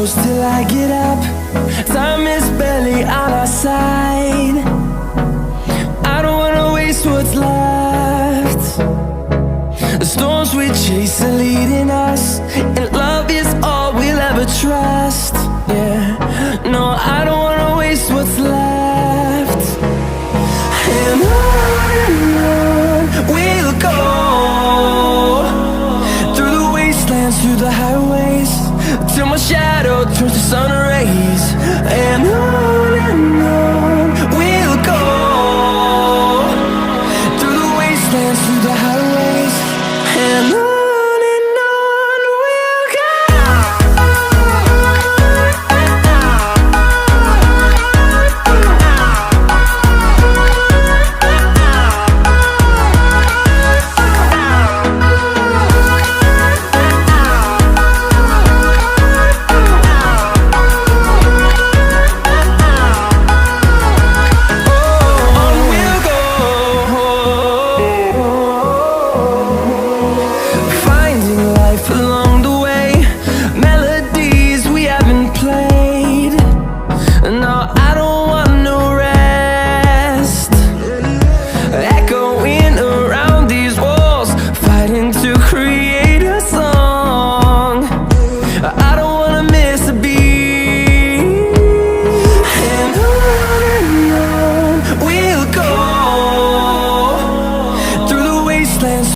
close till I get up. Time is barely on our side. I don't wanna waste what's left. The storms we chase are leading us, and love is all we'll ever trust. Yeah, no, I don't wanna waste what's left. And on we'll go, through the wastelands, through the highways, till my shadow turns to sun